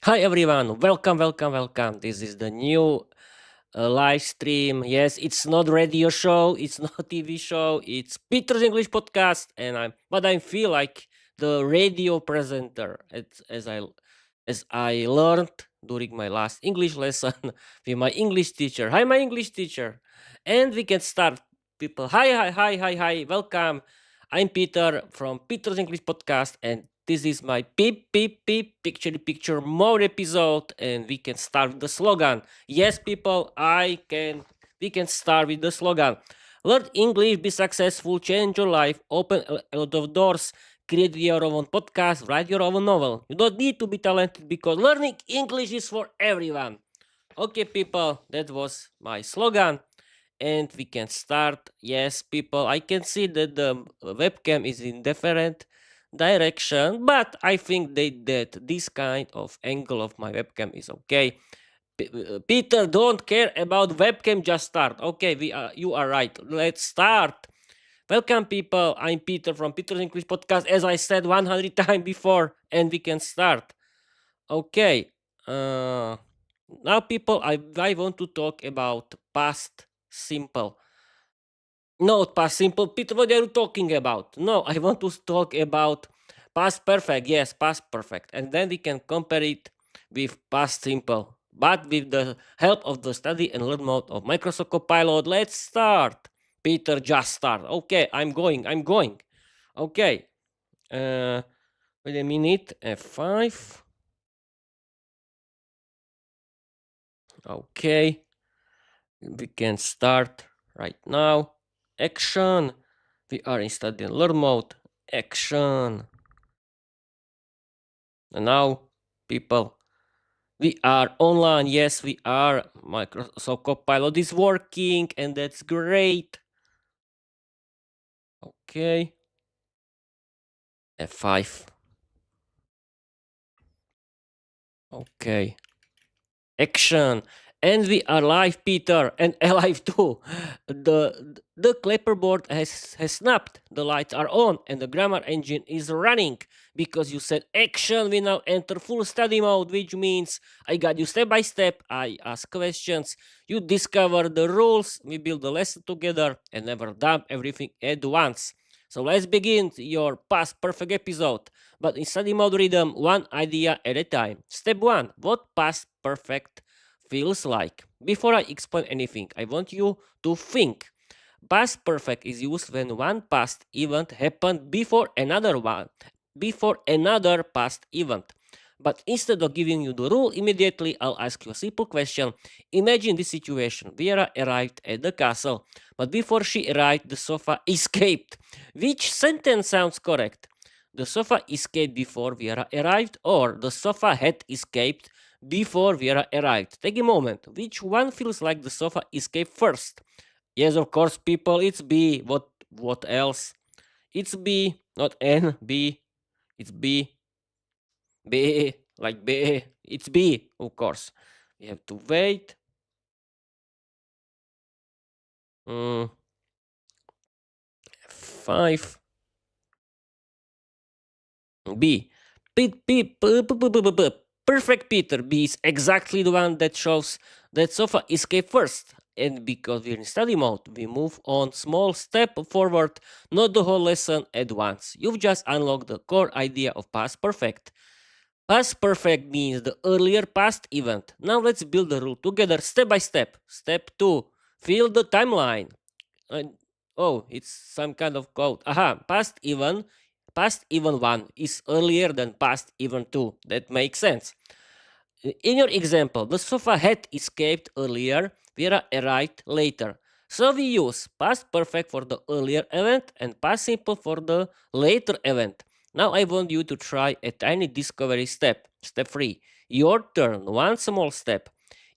Hi everyone, welcome. This is the new live stream. Yes, it's not radio show, it's not TV show, it's Peter's English podcast, and I feel like the radio presenter as I learned during my last English lesson with my English teacher. Hi, my English teacher, and we can start. People, hi, welcome. I'm Peter from Peter's English podcast, and this is my beep picture mode episode, and we can start with the slogan. Yes, people, we can start with the slogan. Learn English, be successful, change your life, open a lot of doors, create your own podcast, write your own novel. You don't need to be talented because learning English is for everyone. Okay, people, that was my slogan and we can start. Yes, people, I can see that the webcam is in different direction, but I think that this kind of angle of my webcam is okay. Peter, don't care about webcam, just start. Okay, you are right. Let's start. Welcome, people. I'm Peter from Peter's English Podcast, as I said 100 times before, and we can start. Okay. Uh, Now, people, I want to talk about past simple. No, past simple. Peter, what are you talking about? No, I want to talk about past perfect. Yes, past perfect. And then we can compare it with past simple. But with the help of the study and learn mode of Microsoft Copilot, let's start. Peter, just start. Okay, I'm going. Okay. Uh, Wait a minute. F5. Okay. We can start right now. Action. We are in study and learn mode. Action. And now, people, we are online. Yes, we are. Microsoft Copilot is working, and that's great. Okay. F5. Okay. Action. And we are live, Peter, and alive too. The clapperboard has snapped. The lights are on, and the grammar engine is running. Because you said action, we now enter full study mode, which means I got you step by step. I ask questions. You discover the rules. We build the lesson together and never dump everything at once. So let's begin your past perfect episode. But in study mode rhythm, one idea at a time. Step 1. What past perfect feels like? Before I explain anything, I want you to think. Past perfect is used when one past event happened before another past event. But instead of giving you the rule immediately, I'll ask you a simple question. Imagine this situation. Viera arrived at the castle, but before she arrived, the sofa escaped. Which sentence sounds correct? The sofa escaped before Viera arrived, or the sofa had escaped before Viera arrived. Take a moment. Which one feels like the sofa escaped first? Yes, of course, people. It's B. What else? It's B, not N. B. It's B. B. Like B. It's B, of course. We have to wait. Mm, 5. B. Perfect, Peter. B is exactly the one that shows that sofa escape first. And because we're in study mode, we move on small step forward, not the whole lesson at once. You've just unlocked the core idea of past perfect. Past perfect means the earlier past event. Now let's build the rule together step by step. Step 2. Fill the timeline. Oh, it's some kind of code. Aha, past even 1 is earlier than past even 2. That makes sense. In your example, the sofa had escaped earlier, Vera arrived later. So we use past perfect for the earlier event and past simple for the later event. Now I want you to try a tiny discovery step. Step 3. Your turn. One small step.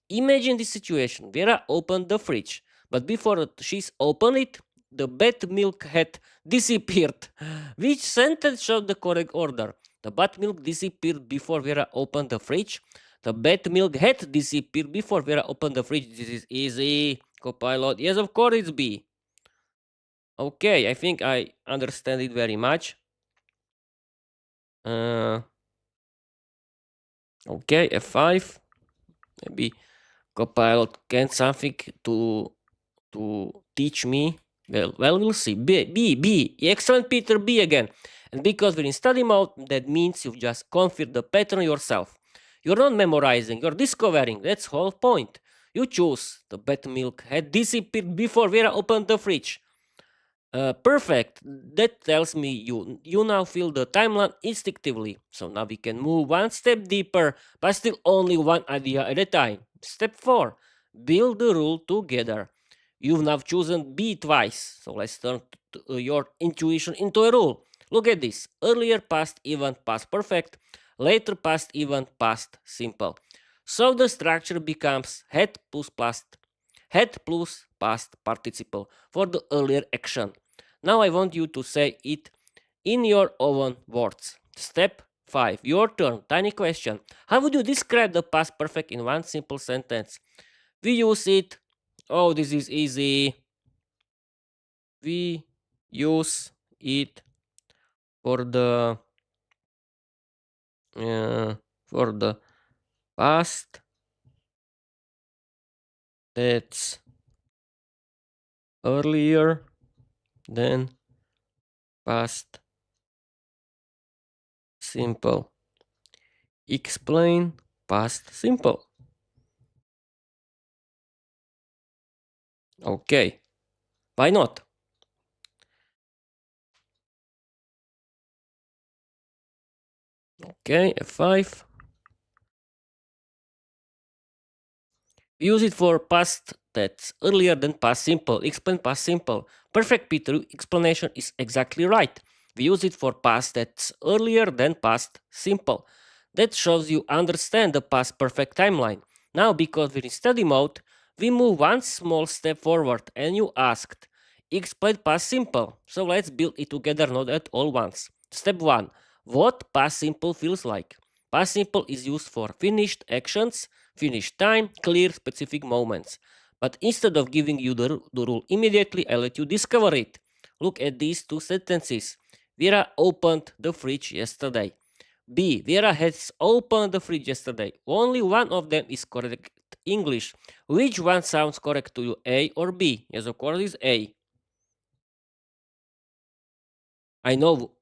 Imagine this situation. Vera opened the fridge, but before she's opened it, the buttermilk had disappeared. Which sentence showed the correct order? The buttermilk disappeared before Vera opened the fridge. The buttermilk had disappeared before Vera opened the fridge. This is easy. Copilot. Yes, of course it's B. Okay, I think I understand it very much. Uh, Okay, F5. Maybe Copilot can something to teach me. Well, we'll see. B. Excellent, Peter. B again. And because we're in study mode, that means you've just confirmed the pattern yourself. You're not memorizing, you're discovering. That's the whole point. You choose. The bad milk had disappeared before Vera opened the fridge. Perfect. That tells me you now feel the timeline instinctively. So now we can move one step deeper, but still only one idea at a time. Step 4. Build the rule together. You've now chosen B twice. So let's turn your intuition into a rule. Look at this. Earlier past event past perfect. Later past event past simple. So the structure becomes head plus past participle for the earlier action. Now I want you to say it in your own words. Step 5. Your turn. Tiny question. How would you describe the past perfect in one simple sentence? We use it. Oh, this is easy. We use it for the for the past that's earlier than past simple. Explain past simple. Okay, why not? Okay, F5. Use it for past that's earlier than past simple. Explain past simple. Perfect, Peter. Explanation is exactly right. We use it for past that's earlier than past simple. That shows you understand the past perfect timeline. Now, because we're in study mode, we move one small step forward and you asked, explain past simple. So let's build it together, not at all once. Step 1. What past simple feels like? Past simple is used for finished actions, finished time, clear specific moments. But instead of giving you the rule immediately, I let you discover it. Look at these two sentences. Vera opened the fridge yesterday. B. Vera has opened the fridge yesterday. Only one of them is correct English. Which one sounds correct to you, A or B? Yes, of course, it's A. I know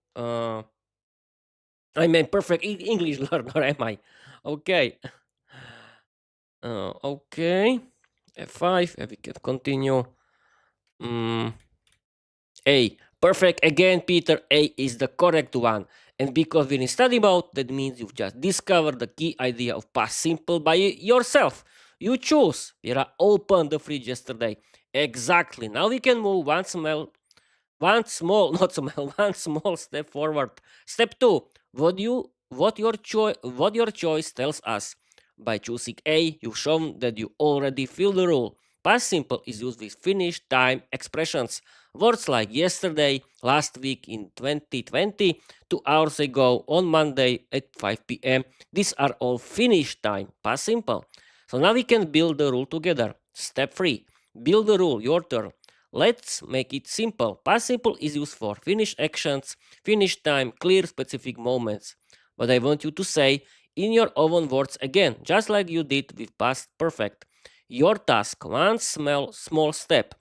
I'm a perfect English learner, am I? Okay. Okay. F5, we can continue. A. Perfect again, Peter. A is the correct one. And because we're in study mode, that means you've just discovered the key idea of past simple by yourself. You choose. Vera opened the fridge yesterday. Exactly. Now we can move not small, one small step forward. Step 2. What your choice tells us. By choosing A, you've shown that you already feel the rule. Past simple is used with finished time expressions. Words like yesterday, last week in 2020, 2 hours ago, on Monday at 5 p.m. These are all finished time, past simple. So now we can build the rule together. Step 3. Build the rule, your turn. Let's make it simple. Past simple is used for finished actions, finished time, clear specific moments. But I want you to say in your own words again, just like you did with past perfect. Your task, one small step.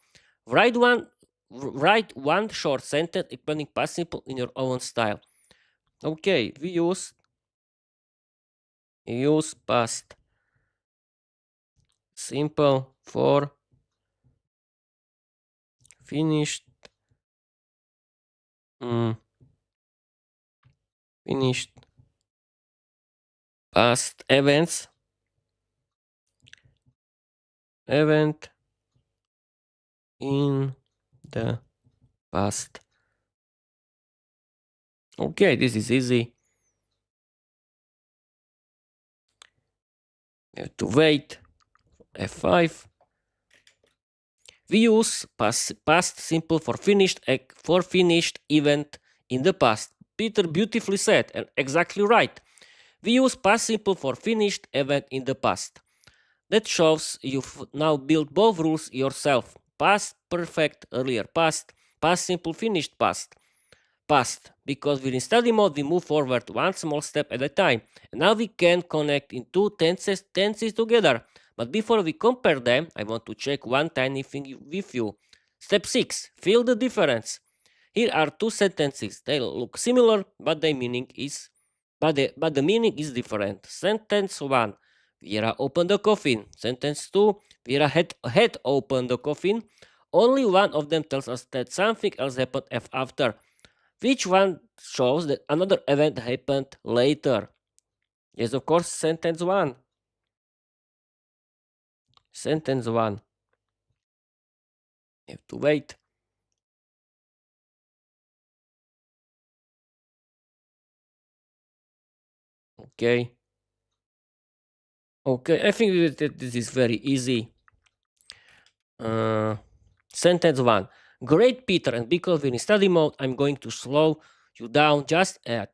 Write one short sentence explaining past simple in your own style. Okay, we use past simple for finished finished past event in the past. Okay, this is easy. You have to wait. F5. We use past simple for finished event in the past. Peter beautifully said and exactly right. We use past simple for finished event in the past. That shows you've now built both rules yourself. Past perfect earlier past, past simple finished past. past, because we're in study mode, we move forward one small step at a time. And now we can connect in two tenses together. But before we compare them, I want to check one tiny thing with you. Step 6. Feel the difference. Here are two sentences. They look similar, but the meaning is different. Sentence 1. Viera opened the coffin. Sentence 2. Viera had opened the coffin. Only one of them tells us that something else happened after. Which one shows that another event happened later? Yes, of course, sentence 1. Sentence 1. You have to wait. Okay. Okay, I think that this is very easy. Sentence 1. Great, Peter, and because we're in study mode, I'm going to slow you down just a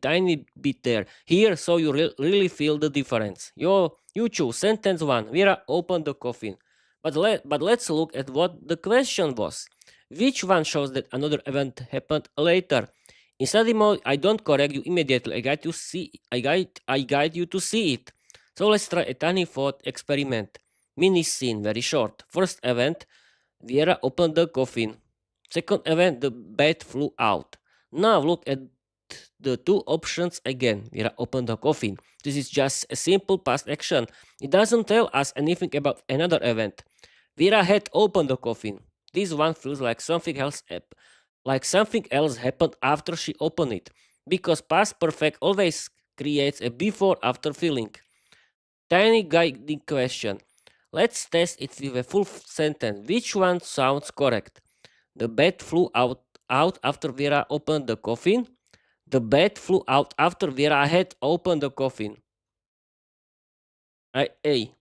tiny bit there. Here, so you really feel the difference. You choose sentence 1. Vera opened the coffin. But let's look at what the question was. Which one shows that another event happened later? In study mode, I don't correct you immediately. I guide you to see it. So let's try a tiny thought experiment. Mini scene, very short. First event, Viera opened the coffin. Second event, the bat flew out. Now look at the two options again. Viera opened the coffin. This is just a simple past action. It doesn't tell us anything about another event. Viera had opened the coffin. This one feels like something else happened after she opened it, because past perfect always creates a before after feeling. Tiny guiding question. Let's test it with a full sentence. Which one sounds correct? The bat flew out after Vera opened the coffin. The bat flew out after Vera had opened the coffin. A.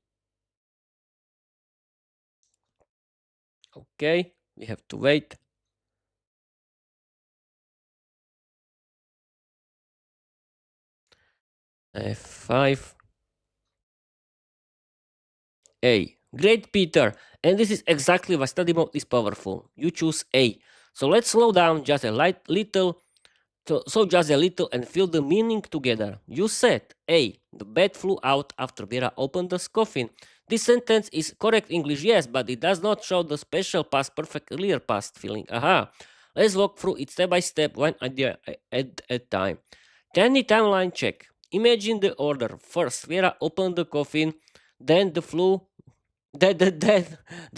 Okay, we have to wait. F5. A. Great, Peter. And this is exactly why study mode is powerful. You choose A. So let's slow down just a little. So just a little and feel the meaning together. You said A. The bat flew out after Vera opened the coffin. This sentence is correct English, yes, but it does not show the special past perfect clear past feeling. Aha. Let's walk through it step by step, one idea at a time. Tiny timeline check. Imagine the order. First, Vera opened the coffin, then the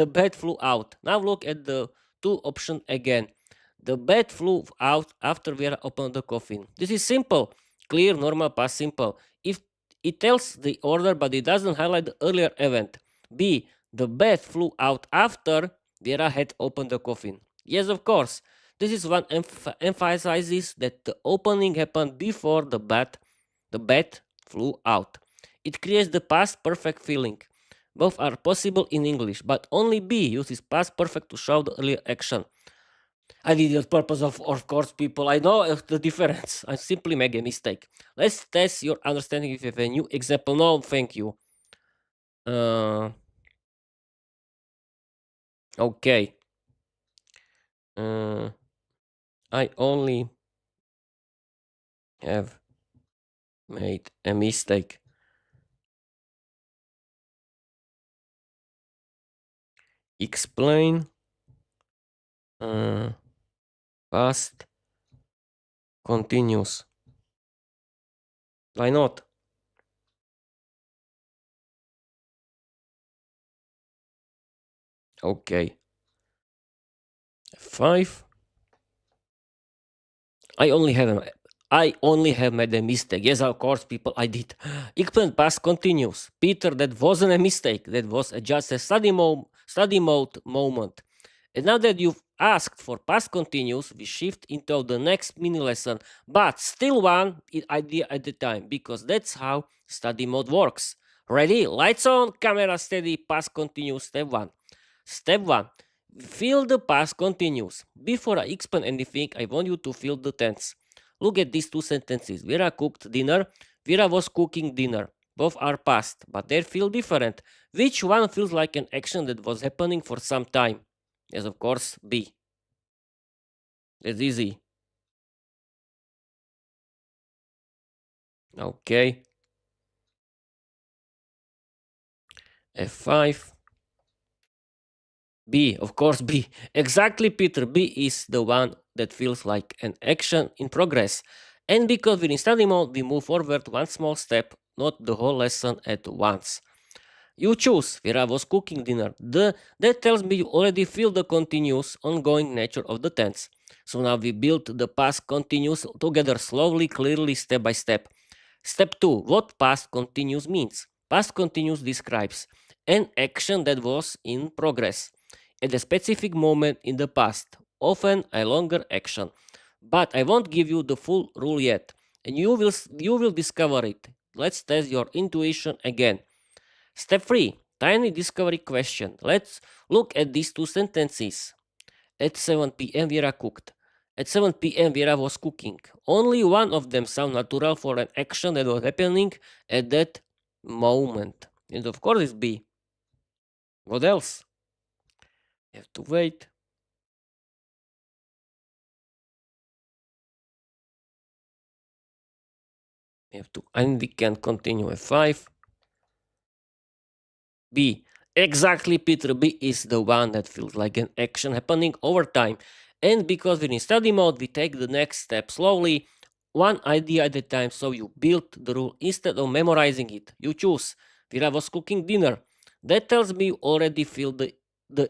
bat flew out. Now look at the two options again. The bat flew out after Vera opened the coffin. This is simple, clear, normal, past simple. If it tells the order, but it doesn't highlight the earlier event. B. The bat flew out after Vera had opened the coffin. Yes, of course. This is one emphasizes that the opening happened before the bat flew out. It creates the past perfect feeling. Both are possible in English, but only B uses past perfect to show the earlier action. I did it on purpose, of course, people. I know the difference. I simply make a mistake. Let's test your understanding with a new example. No, thank you. Okay. I only have made a mistake. Explain past continuous. Why not? Okay. 5. I only have made a mistake. Yes, of course, people, I did. Explain past continuous. Peter, that wasn't a mistake. That was just a study mode moment. And now that you've asked for past continuous, we shift into the next mini lesson, but still one idea at a time, because that's how study mode works. Ready? Lights on, camera steady, past continuous, step 1. Step 1. Feel the past continuous. Before I explain anything, I want you to feel the tense. Look at these two sentences. Vera cooked dinner. Vera was cooking dinner. Both are past, but they feel different. Which one feels like an action that was happening for some time? Yes, of course, B. It's easy. Okay. F5. B, of course, B. Exactly, Peter. B is the one that feels like an action in progress. And because we're in study mode, we move forward one small step, not the whole lesson at once. You choose. Viera was cooking dinner. That tells me you already feel the continuous, ongoing nature of the tense. So now we build the past continuous together slowly, clearly, step by step. Step 2. What past continuous means? Past continuous describes an action that was in progress at a specific moment in the past, often a longer action. But I won't give you the full rule yet, and you will discover it. Let's test your intuition again. Step 3. Tiny discovery question. Let's look at these two sentences. At 7 p.m. Viera cooked. At 7 p.m. Viera was cooking. Only one of them sound natural for an action that was happening at that moment. And of course it's B. What else? You have to wait. And we can continue F5. B. Exactly, Peter. B is the one that feels like an action happening over time. And because we're in study mode, we take the next step slowly, one idea at a time. So you build the rule instead of memorizing it. You choose. Vera was cooking dinner. That tells me you already feel the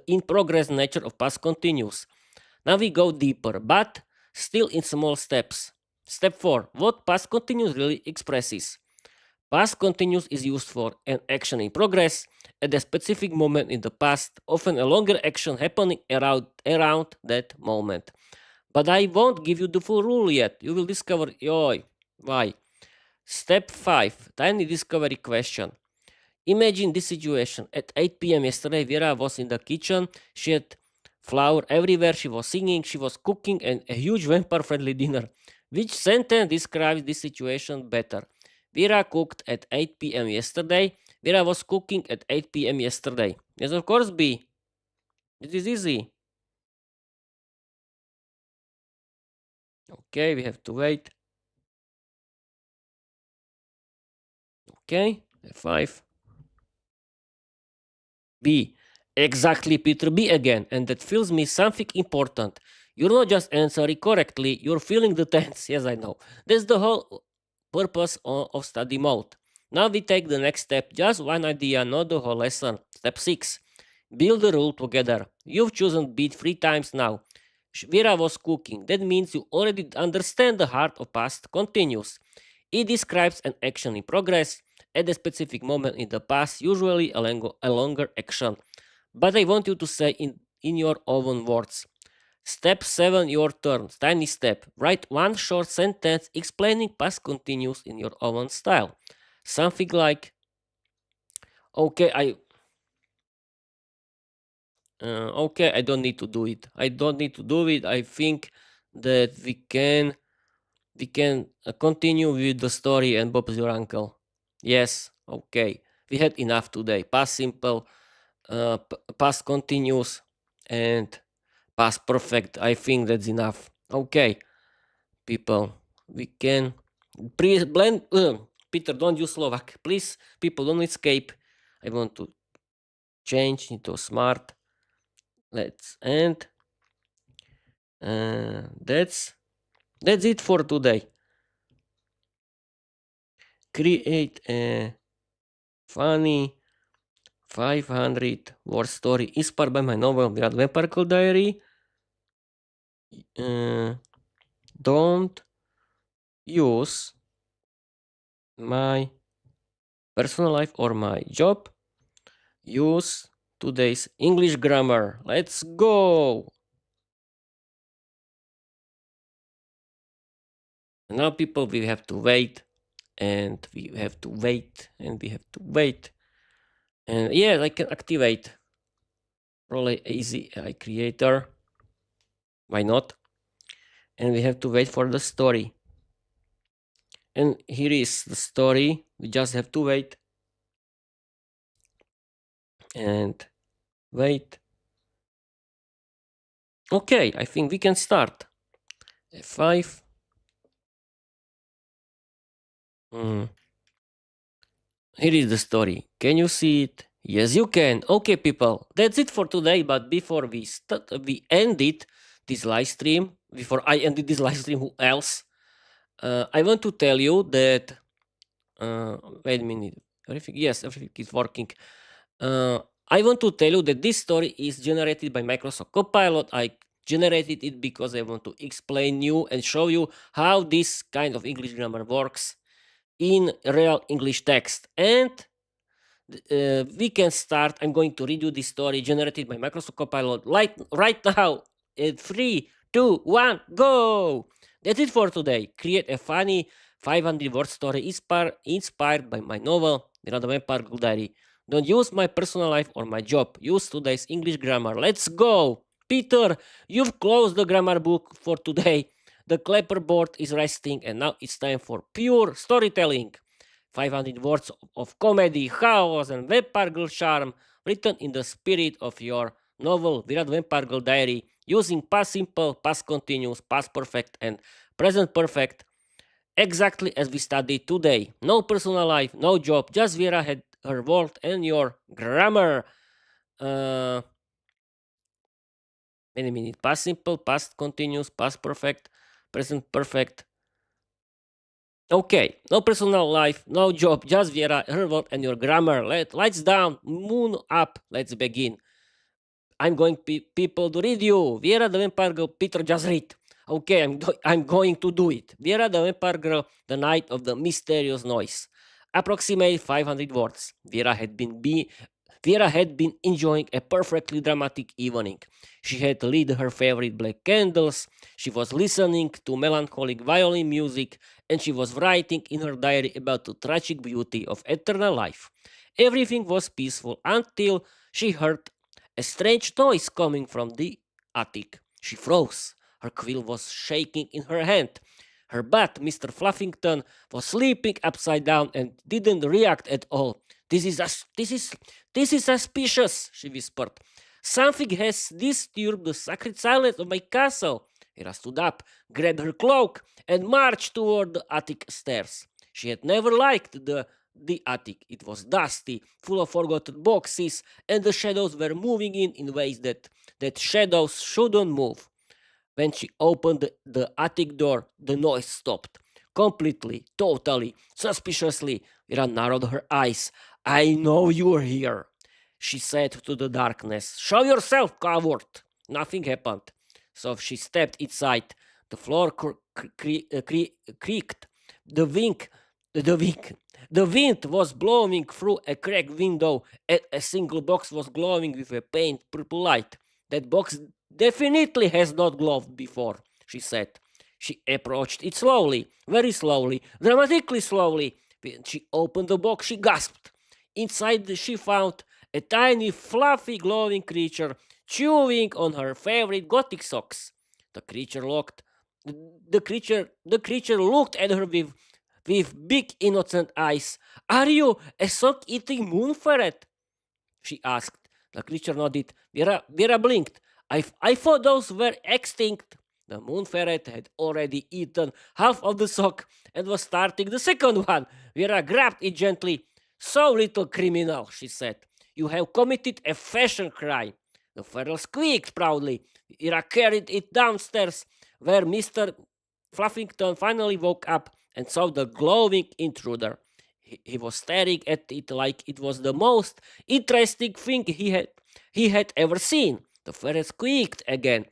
in progress nature of past continuous. Now we go deeper, but still in small steps. Step 4. What past continuous really expresses? Past continuous is used for an action in progress at a specific moment in the past, often a longer action happening around that moment. But I won't give you the full rule yet. You will discover why. Step 5. Tiny discovery question. Imagine this situation. At 8 p.m. yesterday, Vera was in the kitchen. She had flour everywhere. She was singing. She was cooking a huge vampire friendly dinner. Which sentence describes this situation better? Vera cooked at 8 p.m. yesterday. Vera was cooking at 8 p.m. yesterday. Yes, of course, B. It is easy. Okay, we have to wait. Okay, F5. B. Exactly, Peter. B again. And that feels me something important. You're not just answering correctly, you're feeling the tense. Yes, I know. That's the whole purpose of study mode. Now we take the next step. Just one idea, not the whole lesson. Step 6. Build the rule together. You've chosen B 3 times now. Vera was cooking. That means you already understand the heart of past continuous. It describes an action in progress at a specific moment in the past, usually a longer action. But I want you to say in your own words. Step 7, your turn. Tiny step. Write one short sentence explaining past continuous in your own style. Something like, okay, I don't need to do it. I don't need to do it. I think that we can continue with the story and Bob's your uncle. Yes, okay. We had enough today. Past simple, past continuous, and past perfect. I think that's enough. Okay, people. We can please blend. Peter, don't use Slovak. Please, people, don't escape. I want to change into smart. Let's end. That's it for today. Create a funny 500 word story inspired by my novel Viera Vampire Diary. Don't use my personal life or my job. Use today's English grammar. Let's go. Now, people, we have to wait and we have to wait and we have to wait. And yes, I can activate Rollei Easy AI Creator. Why not? And we have to wait for the story. And here is the story. We just have to wait and wait. Okay, I think we can start. F5. Mm. Here is the story. Can you see it? Yes, you can. Okay, people, that's it for today. But before we ended this live stream. Before I ended this live stream, who else? I want to tell you that. Wait a minute. Yes, everything is working. Uh, I want to tell you that this story is generated by Microsoft Copilot. I generated it because I want to explain you and show you how this kind of English grammar works in real English text. And we can start. I'm going to read you this story generated by Microsoft Copilot right now. 3, 2, 1, go! That's it for today. Create a funny 500-word story inspired by my novel, The Random Empire Girl Diary. Don't use my personal life or my job. Use today's English grammar. Let's go! Peter, you've closed the grammar book for today. The clapperboard is resting, and now it's time for pure storytelling. 500 words of comedy, chaos, and vampire girl charm written in the spirit of your novel Viera the Vampire Girl Diary using past simple, past continuous, past perfect, and present perfect exactly as we studied today. No personal life, no job, just Viera had her world and your grammar. Wait a minute. Past simple, past continuous, past perfect, present perfect. Okay, no personal life, no job, just Viera, her world, and your grammar. Lights down, moon up. Let's begin. I'm going people to read you. Viera the Vampire Girl, Peter just read. Okay, I'm going to do it. Viera the Vampire Girl, the night of the mysterious noise. Approximate 500 words. Viera had been enjoying a perfectly dramatic evening. She had lit her favorite black candles, she was listening to melancholic violin music, and she was writing in her diary about the tragic beauty of eternal life. Everything was peaceful until she heard a strange noise coming from the attic. She froze. Her quill was shaking in her hand. Her bat, Mr. Fluffington, was sleeping upside down and didn't react at all. This is suspicious, she whispered. Something has disturbed the sacred silence of my castle. Hera stood up, grabbed her cloak, and marched toward the attic stairs. She had never liked the attic. It was dusty, full of forgotten boxes, and the shadows were moving in ways that shadows shouldn't move. When she opened the attic door, the noise stopped. Completely, totally, suspiciously, Vera narrowed her eyes. I know you're here, she said to the darkness. Show yourself, coward! Nothing happened. So she stepped inside. The floor creaked. The wind, the wind was blowing through a cracked window, and a single box was glowing with a faint purple light. That box definitely has not glowed before, she said. She approached it slowly, very slowly, dramatically slowly. When she opened the box, she gasped. Inside, she found a tiny, fluffy, glowing creature chewing on her favorite gothic socks. The creature looked. The creature looked at her with big, innocent eyes. Are you a sock-eating moon ferret? She asked. The creature nodded. Vera blinked. I thought those were extinct. The moon ferret had already eaten half of the sock and was starting the second one. Vera grabbed it gently. So, little criminal, she said, you have committed a fashion crime. The ferret squeaked proudly. Vera carried it downstairs, where Mr. Fluffington finally woke up and saw the glowing intruder. He was staring at it like it was the most interesting thing he had ever seen. The ferret squeaked again.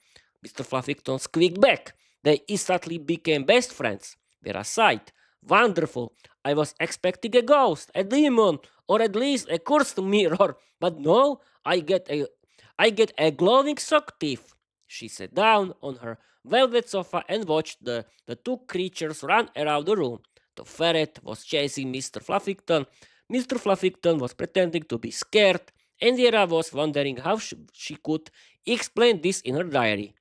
Mr. Fluffington squeaked back. They instantly became best friends. Vera sighed. Wonderful. I was expecting a ghost, a demon, or at least a cursed mirror, but no, I get a glowing sock thief. She sat down on her velvet sofa and watched the two creatures run around the room. The ferret was chasing Mr. Fluffington. Mr. Fluffington was pretending to be scared, and Viera was wondering how she could explain this in her diary.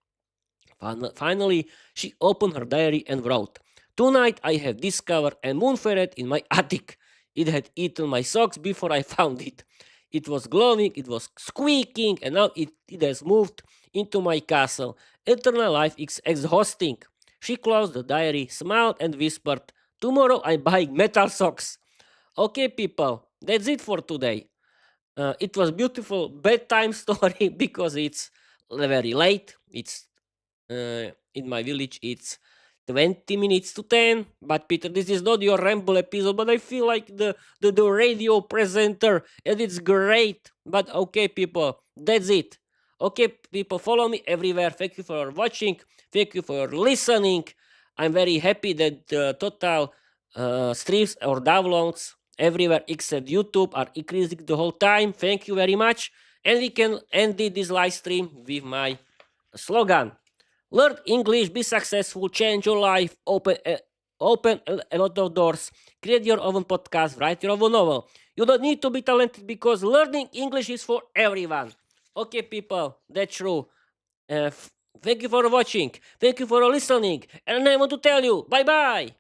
Finally, she opened her diary and wrote, Tonight I have discovered a moon ferret in my attic. It had eaten my socks before I found it. It was glowing, it was squeaking, and now it has moved into my castle. Eternal life is exhausting. She closed the diary, smiled, and whispered, Tomorrow I'm buying metal socks. Okay, people, that's it for today. It was beautiful bedtime story because it's very late. It's in my village. It's 20 minutes to 10. But Peter, this is not your ramble episode, but I feel like the radio presenter, and it's great. But okay, people, that's it. Okay, people, follow me everywhere. Thank you for watching. Thank you for listening. I'm very happy that the total streams or downloads everywhere except YouTube are increasing the whole time. Thank you very much. And we can end this live stream with my slogan. Learn English, be successful, change your life, open a lot of doors, create your own podcast, write your own novel. You don't need to be talented because learning English is for everyone. Okay, people, that's true. Thank you for watching. Thank you for listening. And I want to tell you, bye-bye.